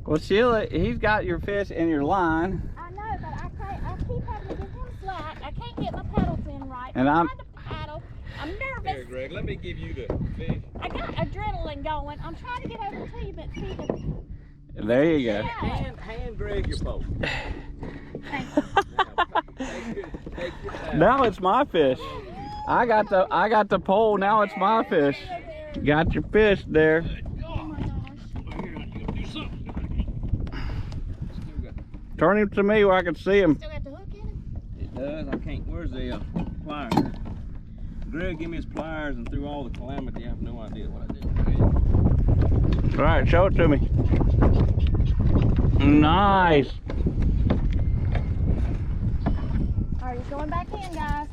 Well, Sheila, he's got your fish in your line. I know, but I keep having to give him slack. I can't get my paddles in right. And I'm trying to paddle. I'm nervous. Here, Greg, let me give you the fish. I got adrenaline going. I'm trying to get over to you, but see the. there you go. Hand Greg your pole. Thank you. Take your time. Now it's my fish. I got the pole. Now it's my fish. Got your fish there. Oh my gosh. Turn him to me where I can see him. Still got the hook in him? It does. I can't. Where's the pliers? Greg, give me his pliers, and through all the calamity, I have no idea what I did. All right, show it to me. Nice. All right, he's going back in, guys.